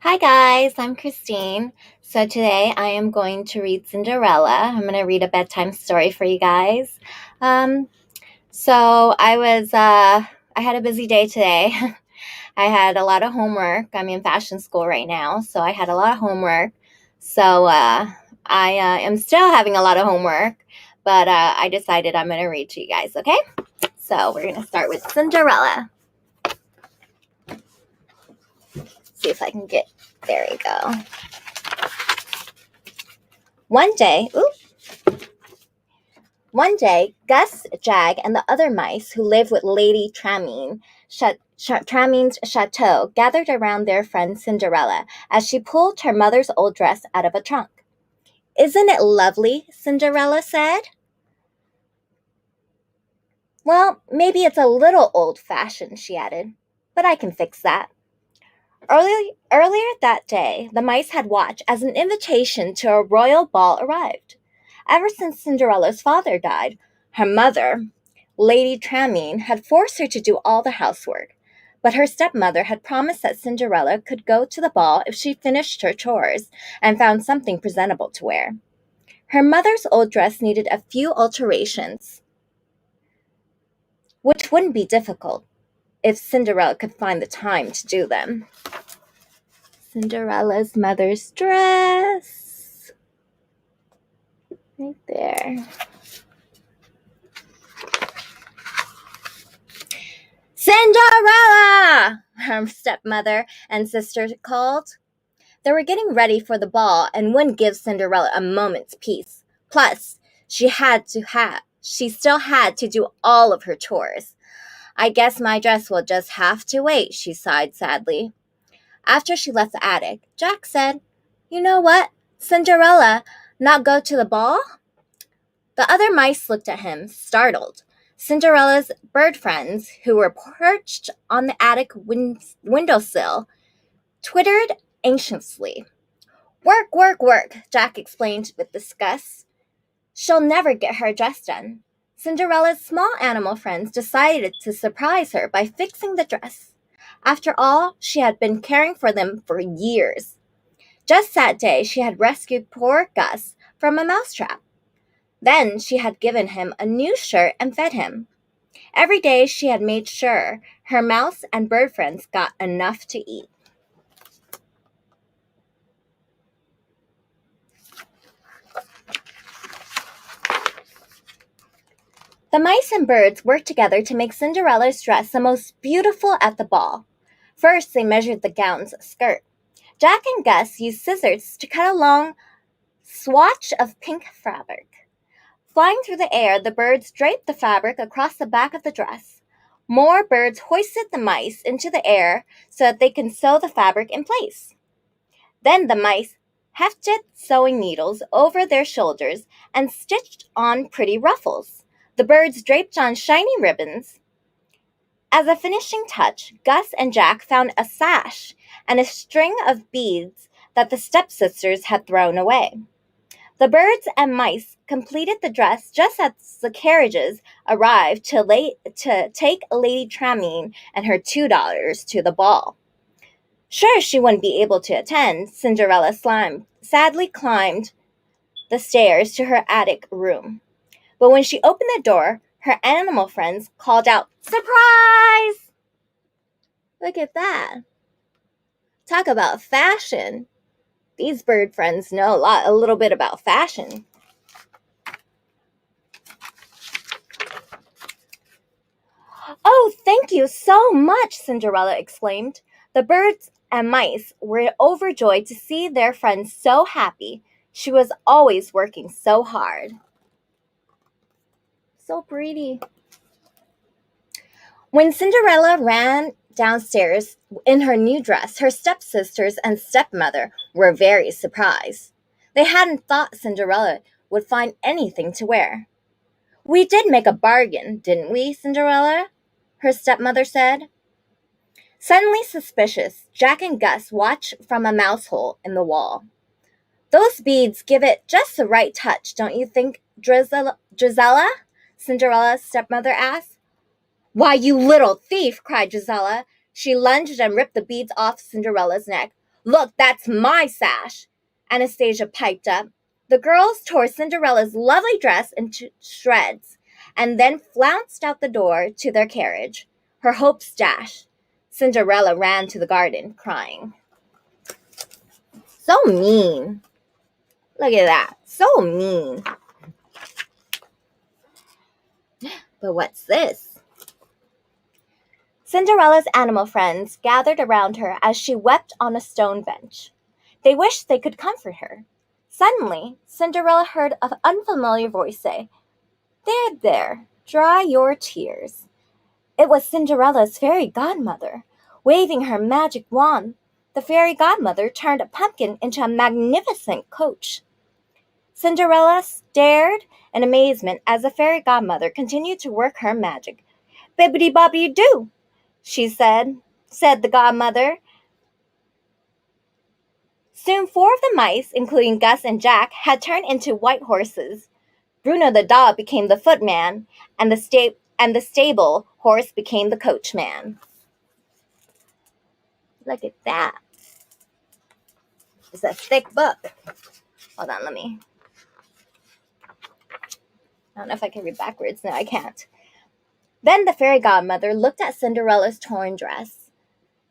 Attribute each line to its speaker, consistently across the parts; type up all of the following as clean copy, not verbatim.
Speaker 1: Hi guys, I'm Christine. So today I am going to read Cinderella. I'm going to read a bedtime story for you guys. Um, I had a busy day today. I had a lot of homework. I'm in fashion school right now, so I had a lot of homework. I am still having a lot of homework, but I decided I'm going to read to you guys, okay? So we're going to start with Cinderella. See if I can get, there we go. One day, One day, Gus, Jag, and the other mice who lived with Lady Tramine's chateau gathered around their friend Cinderella as she pulled her mother's old dress out of a trunk. "Isn't it lovely?" Cinderella said. "Well, maybe it's a little old-fashioned," she added, "but I can fix that." Earlier that day, the mice had watched as an invitation to a royal ball arrived. Ever since Cinderella's father died, her mother, Lady Tramine, had forced her to do all the housework, but her stepmother had promised that Cinderella could go to the ball if she finished her chores and found something presentable to wear. Her mother's old dress needed a few alterations, which wouldn't be difficult if Cinderella could find the time to do them. Cinderella's mother's dress. Right there. "Cinderella!" her stepmother and sister called. They were getting ready for the ball and wouldn't give Cinderella a moment's peace. Plus, she still had to do all of her chores. "I guess my dress will just have to wait," she sighed sadly. After she left the attic, Jack said, "You know what? Cinderella not go to the ball?" The other mice looked at him, startled. Cinderella's bird friends, who were perched on the attic windowsill, twittered anxiously. "Work, work, work," Jack explained with disgust. "She'll never get her dress done." Cinderella's small animal friends decided to surprise her by fixing the dress. After all, she had been caring for them for years. Just that day, she had rescued poor Gus from a mousetrap. Then she had given him a new shirt and fed him. Every day she had made sure her mouse and bird friends got enough to eat. The mice and birds worked together to make Cinderella's dress the most beautiful at the ball. First, they measured the gown's skirt. Jack and Gus used scissors to cut a long swatch of pink fabric. Flying through the air, the birds draped the fabric across the back of the dress. More birds hoisted the mice into the air so that they could sew the fabric in place. Then the mice hefted sewing needles over their shoulders and stitched on pretty ruffles. The birds draped on shiny ribbons. As a finishing touch, Gus and Jack found a sash and a string of beads that the stepsisters had thrown away. The birds and mice completed the dress just as the carriages arrived to take Lady Tramine and her two daughters to the ball. Sure she wouldn't be able to attend, Cinderella sadly climbed the stairs to her attic room. But when she opened the door, her animal friends called out, "Surprise!" Look at that. Talk about fashion. These bird friends know a little bit about fashion. "Oh, thank you so much," Cinderella exclaimed. The birds and mice were overjoyed to see their friend so happy. She was always working so hard. So pretty. When Cinderella ran downstairs in her new dress, her stepsisters and stepmother were very surprised. They hadn't thought Cinderella would find anything to wear. "We did make a bargain, didn't we, Cinderella?" her stepmother said. Suddenly suspicious, Jack and Gus watched from a mouse hole in the wall. "Those beads give it just the right touch, don't you think, Drizella?" Cinderella's stepmother asked. "Why, you little thief!" cried Gisela. She lunged and ripped the beads off Cinderella's neck. Look, that's my sash, Anastasia piped up. The girls tore Cinderella's lovely dress into shreds and then flounced out the door to their carriage, her hopes dashed. Cinderella ran to the garden, crying. So mean. Look at that. So mean. But what's this? Cinderella's animal friends gathered around her as she wept on a stone bench. They wished they could comfort her. Suddenly, Cinderella heard an unfamiliar voice say, "There, there, dry your tears." It was Cinderella's fairy godmother. Waving her magic wand, the fairy godmother turned a pumpkin into a magnificent coach. Cinderella stared in amazement as the fairy godmother continued to work her magic. "Bibbidi bobbidi doo," she said the godmother. Soon 4 of the mice, including Gus and Jack, had turned into white horses. Bruno the dog became the footman, and the stable horse became the coachman. Look at that. It's a thick book. Hold on, I don't know if I can read backwards. No, I can't. Then the fairy godmother looked at Cinderella's torn dress.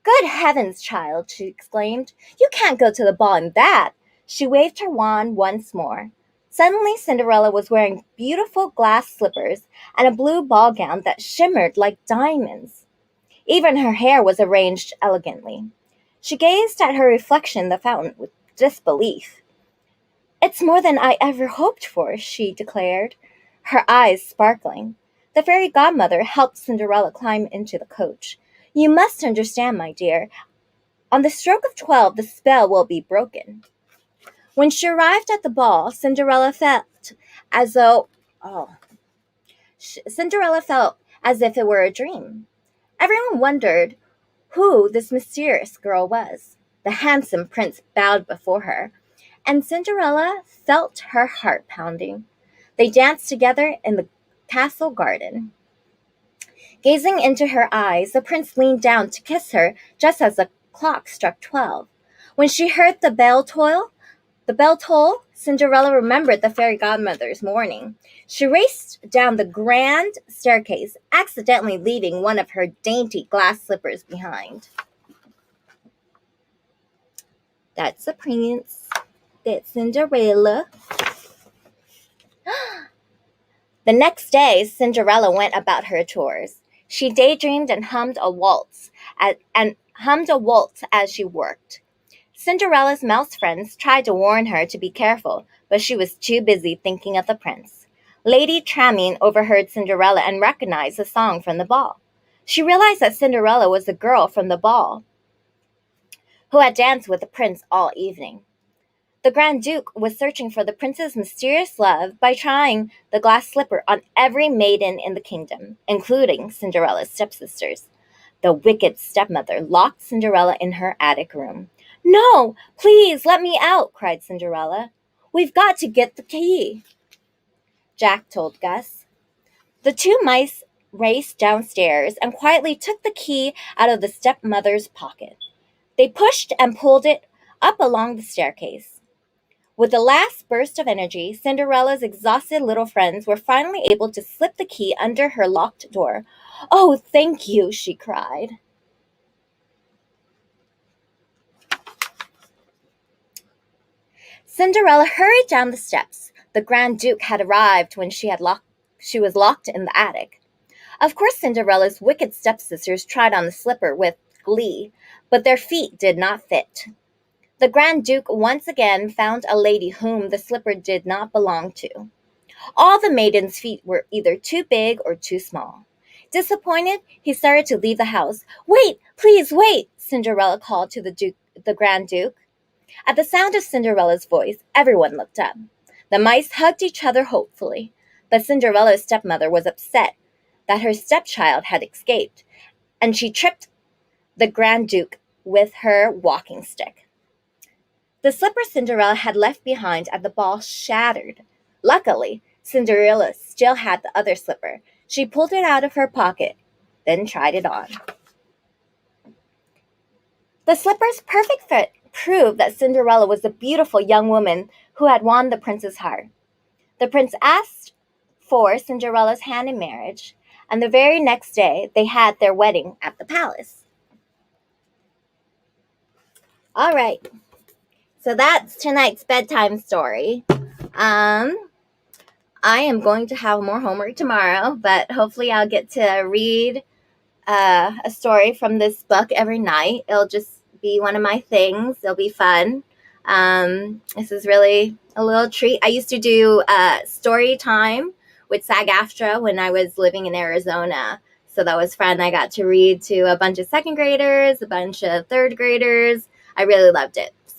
Speaker 1: "Good heavens, child," she exclaimed. "You can't go to the ball in that." She waved her wand once more. Suddenly, Cinderella was wearing beautiful glass slippers and a blue ball gown that shimmered like diamonds. Even her hair was arranged elegantly. She gazed at her reflection in the fountain with disbelief. "It's more than I ever hoped for," she declared, her eyes sparkling. The fairy godmother helped Cinderella climb into the coach. "You must understand, my dear. On the stroke of 12, the spell will be broken." When she arrived at the ball, Cinderella felt as though Cinderella felt as if it were a dream. Everyone wondered who this mysterious girl was. The handsome prince bowed before her, and Cinderella felt her heart pounding. They danced together in the castle garden. Gazing into her eyes, the prince leaned down to kiss her just as the clock struck 12. When she heard the bell toll, Cinderella remembered the fairy godmother's warning. She raced down the grand staircase, accidentally leaving one of her dainty glass slippers behind. That's the prince. That's Cinderella. The next day, Cinderella went about her chores. She daydreamed and hummed a waltz as she worked. Cinderella's mouse friends tried to warn her to be careful, but she was too busy thinking of the prince. Lady Tramine overheard Cinderella and recognized the song from the ball. She realized that Cinderella was the girl from the ball who had danced with the prince all evening. The Grand Duke was searching for the prince's mysterious love by trying the glass slipper on every maiden in the kingdom, including Cinderella's stepsisters. The wicked stepmother locked Cinderella in her attic room. "No, please let me out," cried Cinderella. "We've got to get the key," Jack told Gus. The 2 mice raced downstairs and quietly took the key out of the stepmother's pocket. They pushed and pulled it up along the staircase. With a last burst of energy, Cinderella's exhausted little friends were finally able to slip the key under her locked door. "Oh, thank you," she cried. Cinderella hurried down the steps. The Grand Duke had arrived when she was locked in the attic. Of course, Cinderella's wicked stepsisters tried on the slipper with glee, but their feet did not fit. The Grand Duke once again found a lady whom the slipper did not belong to. All the maidens' feet were either too big or too small. Disappointed, he started to leave the house. "Wait, please wait," Cinderella called to the Grand Duke. At the sound of Cinderella's voice, everyone looked up. The mice hugged each other hopefully, but Cinderella's stepmother was upset that her stepchild had escaped, and she tripped the Grand Duke with her walking stick. The slipper Cinderella had left behind at the ball shattered. Luckily, Cinderella still had the other slipper. She pulled it out of her pocket, then tried it on. The slipper's perfect fit prove that Cinderella was a beautiful young woman who had won the prince's heart. The prince asked for Cinderella's hand in marriage, and the very next day they had their wedding at the palace. All right, so that's tonight's bedtime story. I am going to have more homework tomorrow, but hopefully I'll get to read a story from this book every night. It'll just be one of my things. It'll be fun. This is really a little treat. I used to do story time with SAG-AFTRA when I was living in Arizona. So that was fun. I got to read to a bunch of second graders, a bunch of third graders. I really loved it.